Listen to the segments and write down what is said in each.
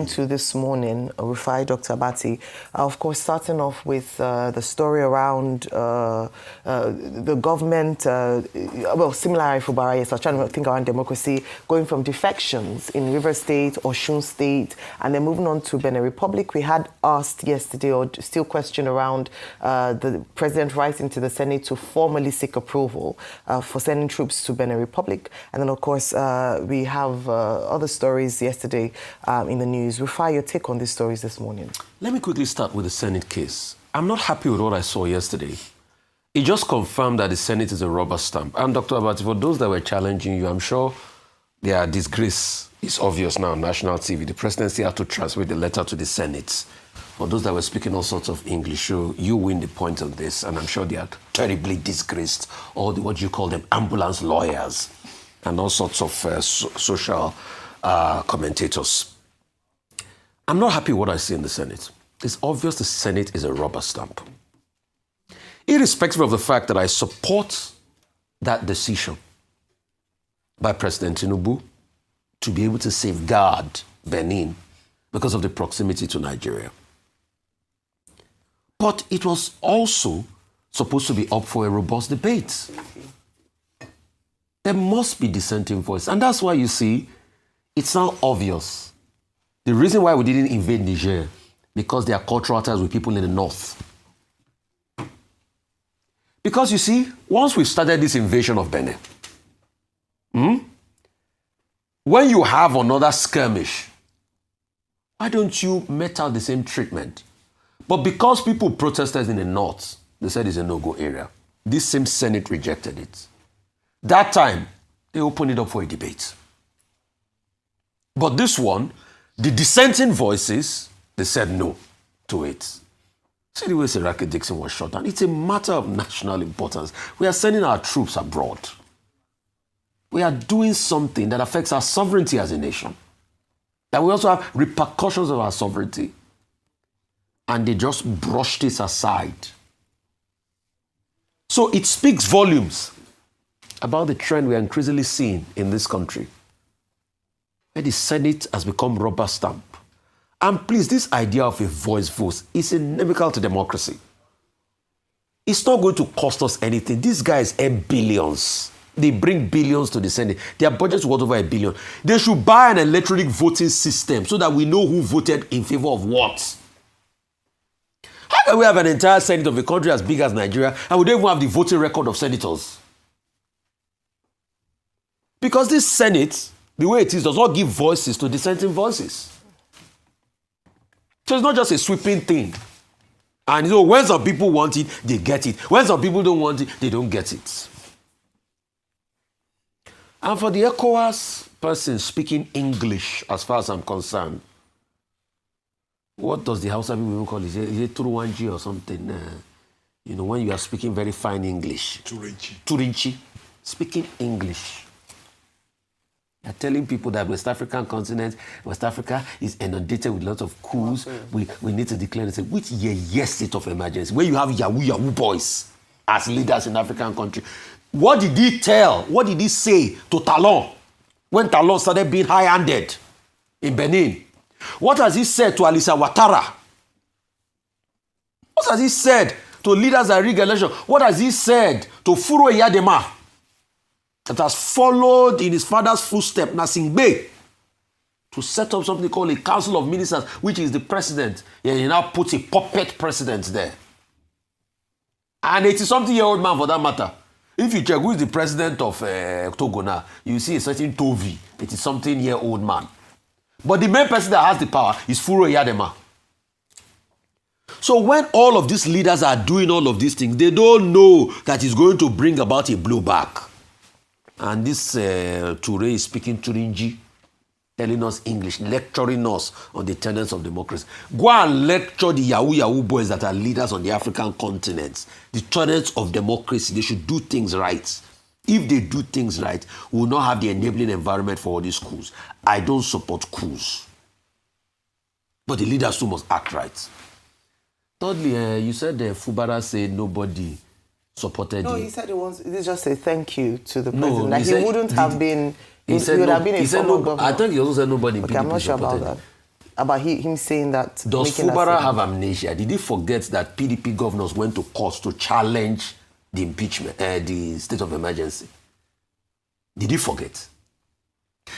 into this morning, Rufai, Dr. Abati. Of course, starting off with the story around the government, similar to Fubara, yes, I was trying to think around democracy, going from defections in River State, Osun State, and then moving on to Benin Republic. We had asked yesterday, or still question around the president writing to the Senate to formally seek approval for sending troops to Benin Republic. And then, of course, we have other stories yesterday in the news. Rufai, your take on these stories this morning? Let me quickly start with the Senate case. I'm not happy with what I saw yesterday. It just confirmed that the Senate is a rubber stamp. And Dr. Abati, for those that were challenging you, I'm sure their disgrace is obvious now on national TV. The presidency had to transmit the letter to the Senate. For those that were speaking all sorts of English, you win the point of this, and I'm sure they are terribly disgraced. All the, what you call them, ambulance lawyers, and all sorts of social commentators. I'm not happy with what I see in the Senate. It's obvious the Senate is a rubber stamp. Irrespective of the fact that I support that decision by President Tinubu to be able to safeguard Benin because of the proximity to Nigeria. But it was also supposed to be up for a robust debate. There must be dissenting voice. And that's why you see, it's now obvious. The reason why we didn't invade Niger, because there are cultural ties with people in the north. Because you see, once we started this invasion of Benin, when you have another skirmish, why don't you met out the same treatment? But because people protested in the north, they said it's a no-go area. This same Senate rejected it. That time, they opened it up for a debate. But this one, the dissenting voices, they said no to it. See the way Seraki Dixon was shot down. It's a matter of national importance. We are sending our troops abroad. We are doing something that affects our sovereignty as a nation. That we also have repercussions of our sovereignty. And they just brushed it aside. So it speaks volumes about the trend we are increasingly seeing in this country, where the Senate has become rubber stamp. And please, this idea of a voice vote is inimical to democracy. It's not going to cost us anything. These guys earn billions. They bring billions to the Senate. Their budget is worth over $1 billion. They should buy an electronic voting system so that we know who voted in favor of what. How can we have an entire Senate of a country as big as Nigeria and we don't even have the voting record of senators? Because this Senate, the way it is, does not give voices to dissenting voices. So it's not just a sweeping thing. And when some people want it, they get it. When some people don't want it, they don't get it. And for the ECOWAS person speaking English, as far as I'm concerned, what does the Hausa people call it? Is it Turuwanji or something? When you are speaking very fine English. Turinchi. Speaking English. You're telling people that West African continent, West Africa is inundated with lots of coups. We need to declare and say, which yes state of emergency, where you have Yahoo boys as leaders in African country. What did he tell? What did he say to Talon when Talon started being high-handed in Benin? What has he said to Alisa Ouattara? What has he said to leaders that rig election? What has he said to Furo Yadema that has followed in his father's footsteps, Nasingbe, to set up something called a Council of Ministers, which is the president. And he now puts a puppet president there. And 80-something-year-old man for that matter. If you check who is the president of Togo now, you see a certain Tovi, 80-something-year-old man. But the main person that has the power is Furo Yadema. So when all of these leaders are doing all of these things, they don't know that it's going to bring about a blowback. And this Toure is speaking Turinji, telling us English, lecturing us on the tenets of democracy. Go and lecture the Yahoo boys that are leaders on the African continent. The tenets of democracy, they should do things right. If they do things right, we will not have the enabling environment for all these coups. I don't support coups. But the leaders too must act right. Thirdly, you said Fubara said nobody supported No, him. he said he just a thank you to the president. No, like he would have been a a I think he also said nobody. Okay, I'm not sure about that. about him saying that. Does Fubara have amnesia? Did he forget that PDP governors went to court to challenge the impeachment, the state of emergency? Did he forget?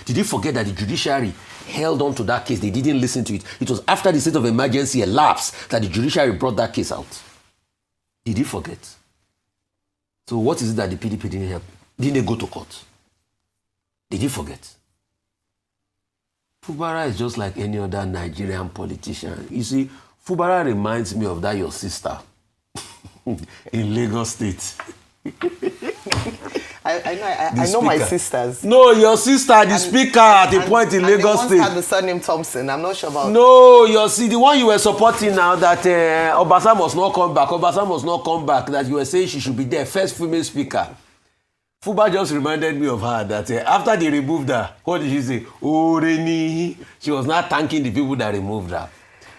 Did he forget that the judiciary held on to that case? They didn't listen to it. It was after the state of emergency elapsed that the judiciary brought that case out. Did he forget? So what is it that the PDP didn't help? Didn't they go to court? Did he forget? Fubara is just like any other Nigerian politician. You see, Fubara reminds me of that your sister in Lagos State. I know my sisters. No, your sister, the speaker at the point in Lagos State. They once had the surname Thompson. I'm not sure about. No, the one you were supporting now that Obasa must not come back. Obasa must not come back. That you were saying she should be there, first female speaker. Fuba just reminded me of her that after they removed her, what did she say? Oseni. She was not thanking the people that removed her.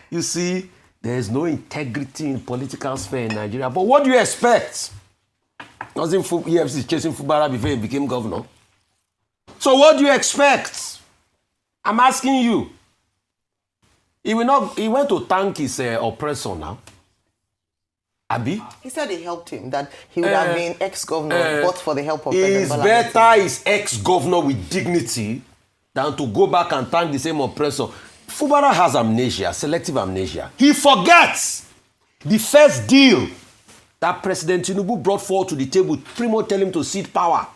You see, there is no integrity in political sphere in Nigeria. But what do you expect? Wasn't EFC chasing Fubara before he became governor? So what do you expect? I'm asking you. He went to thank his oppressor now. Abi? He said it helped him, that he would have been ex-governor, but for the help of President Bola. It's better he's ex-governor with dignity than to go back and thank the same oppressor. Fubara has amnesia, selective amnesia. He forgets the first deal that President Tinubu brought forward to the table, Primo tell him to cede power.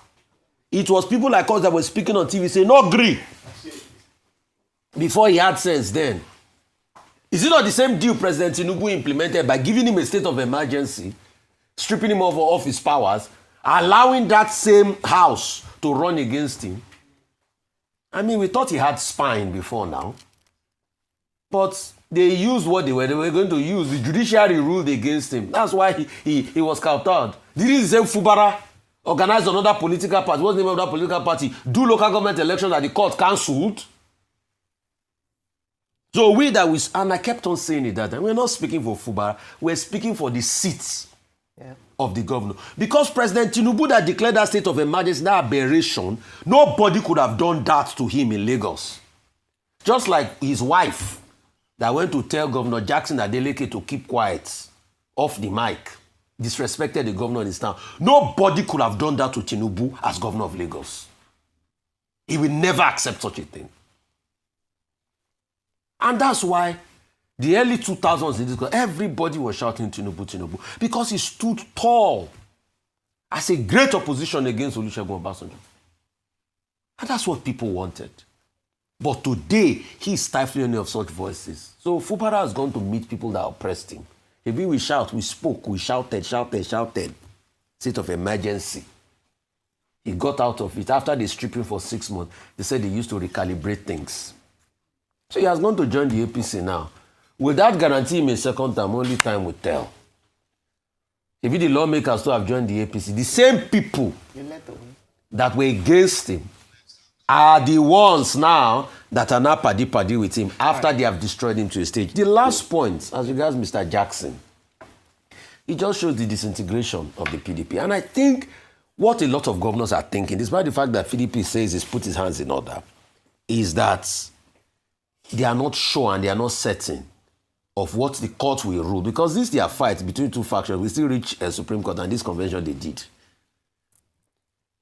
It was people like us that were speaking on TV saying, no agree. Before he had sense then. Is it not the same deal President Tinubu implemented by giving him a state of emergency, stripping him of his powers, allowing that same house to run against him? I mean, we thought he had spine before now. But they used what they were going to use. The judiciary ruled against him. That's why he was counted. Didn't the same Fubara organize another political party? What's the name of that political party? Do local government elections that the court cancelled? So and I kept on saying it that time, we're not speaking for Fubara, we're speaking for the seats of the governor. Because President Tinubu that declared that state of emergency, that aberration, nobody could have done that to him in Lagos. Just like his wife that went to tell Governor Jackson Adeleke to keep quiet off the mic, disrespected the governor in his town. Nobody could have done that to Tinubu as governor of Lagos. He will never accept such a thing. And that's why the early 2000s, everybody was shouting Tinubu, Tinubu, because he stood tall as a great opposition against Olusegun Obasanjo. And that's what people wanted. But today, he's stifling any of such voices. So Fubara has gone to meet people that oppressed him. Maybe we shout, we spoke, we shouted. State of emergency. He got out of it. After they stripped him for 6 months, they said they used to recalibrate things. So he has gone to join the APC now. Will that guarantee him a second term? Only time will tell. If the lawmakers still have joined the APC, the same people that were against him are the ones now that are now paddy with him after they have destroyed him to a stage. The last point, as regards Mr. Jackson, it just shows the disintegration of the PDP. And I think what a lot of governors are thinking, despite the fact that PDP says he's put his hands in order, is that they are not sure and they are not certain of what the court will rule. Because this their fight between two factions, we still reach a Supreme Court, and this convention they did,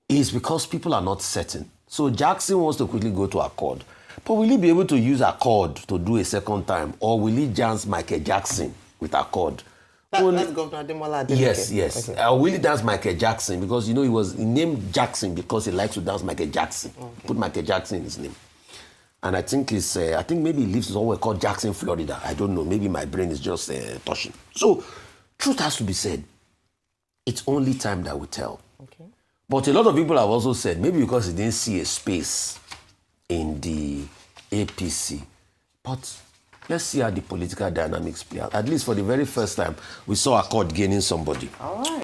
is because people are not certain. So Jackson wants to quickly go to accord. But will he be able to use accord to do a second time? Or will he dance Michael Jackson with accord? That's Governor Ademola Adeleke. Yes. Okay. Will he dance Michael Jackson? Because, he named Jackson because he likes to dance Michael Jackson. Okay. Put Michael Jackson in his name. And I think maybe he lives somewhere called Jackson, Florida. I don't know. Maybe my brain is just touching. So, truth has to be said. It's only time that will tell. Okay. But a lot of people have also said, maybe because he didn't see a space in the APC. But let's see how the political dynamics play out. At least for the very first time, we saw Accord gaining somebody. All right.